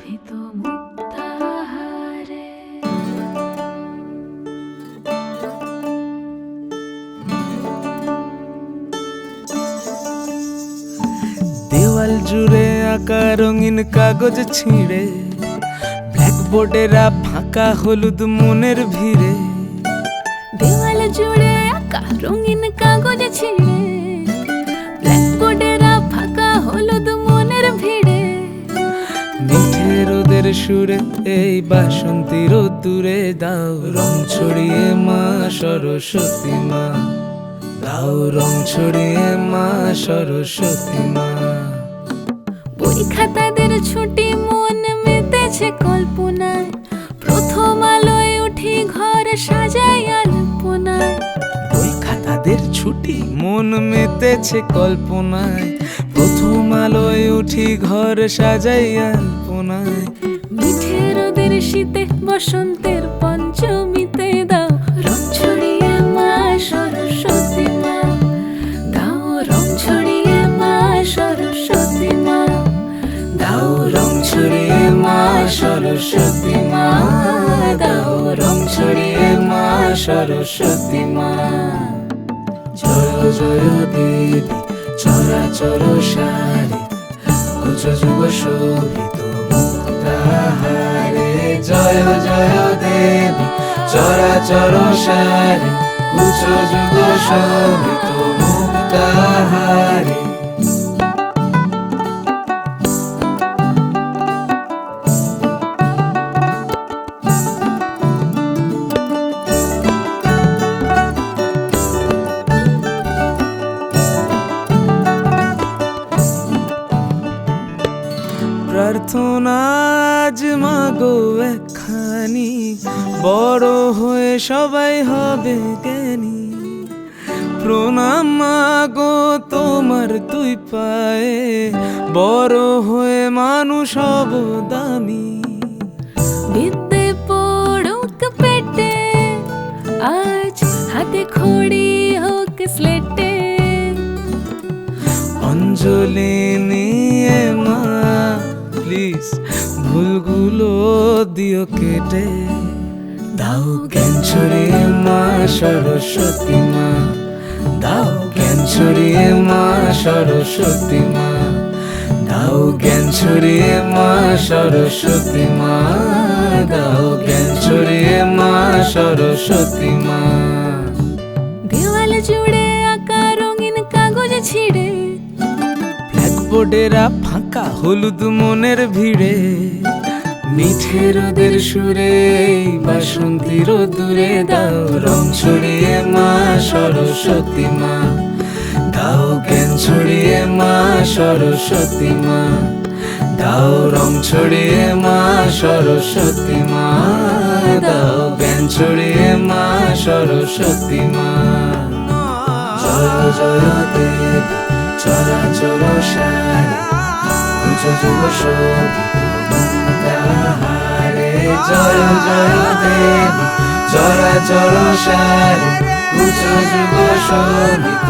শোভিত মুক্তাহারে। দেওয়াল জুড়ে আঁকা রঙিন কাগজ ছিঁড়ে, ব্ল্যাকবোর্ডেরা ফাঁকা হলুদ মনের ভিড়ে। দেওয়াল জুড়ে আঁকা রঙিন কাগজ ছিঁড়ে, ব্ল্যাকবোর্ডেরা ফাঁকা হলুদ মনের ভিড়ে। মিঠে রোদের সুরে এই বাসন্তী রোদ্দুরে দাও রং ছড়িয়ে মা সরস্বতী মা, দাও রং ছড়িয়ে মা সরস্বতী মা। বই খাতাদের ছুটি মন মেতেছে কল্পনায়, প্রথম আলোয় উঠি ঘর সাজাই আলপনায়। বই খাতাদের ছুটি মন মেতেছে কল্পনায়, প্রথম আলোয় উঠি ঘর সাজাই আলপনায়। মিঠে রোদের শীতে বসন্তের পঞ্চমীতে দাও রং ছড়িয়ে মা সরস্বতী মা, দাও রং ছড়িয়ে মা সরস্বতী মা, দাও রং ছড়িয়ে মা সরস্বতী মা, দাও রং ছড়িয়ে মা সরস্বতী মা। জয় জয় দেবী চরাচর সারে, কুচ যুগ শোভিত মুক্তাহারে। জয় জয় দেবী চরাচর সারে, কুচ যুগ শোভিত মুক্তাহারে। প্রার্থনা আজ মাগো একখানি, বড় হয়ে সবাই হবে জ্ঞানী। প্রণাম মাগো তোমার দুই পায়ে, বড় হয়ে মানুষ হব দামি। বিদ্যে পড়ুক পেটে, আজ হাতে খড়ি হোক স্লেটে। অঞ্জলি নিয়ে মা প্লিজ ভুলগুলো দিও কেটে। দাও জ্ঞান ছড়িয়ে মা সরস্বতী মা, দাও জ্ঞান ছড়িয়ে মা সরস্বতী মা, দাও জ্ঞান ছড়িয়ে মা সরস্বতী মা, দাও জ্ঞান ছড়িয়ে মা সরস্বতী মা। দেওয়াল জুড়ে আঁকা রঙিন কাগজ ছিঁড়ে, ব্ল্যাকবোর্ডেরা ফাঁকা হলুদ মনের ভিড়ে। মিঠে রোদের সুরে বাসন্তী রোদ্দুরে দাও রং ছড়িয়ে মা সরস্বতী মা, দাও জ্ঞান ছড়িয়ে মা সরস্বতী মা, দাও রং ছড়িয়ে মা সরস্বতী মা, দাও জ্ঞান ছড়িয়ে মা সরস্বতী মা। জয় জয় দেবী চরাচর সারে, কুচ যুগ শোভিত মুক্তাহারে। জয় জয় দেবী চরাচর সারে, কুচ যুগ শোভিত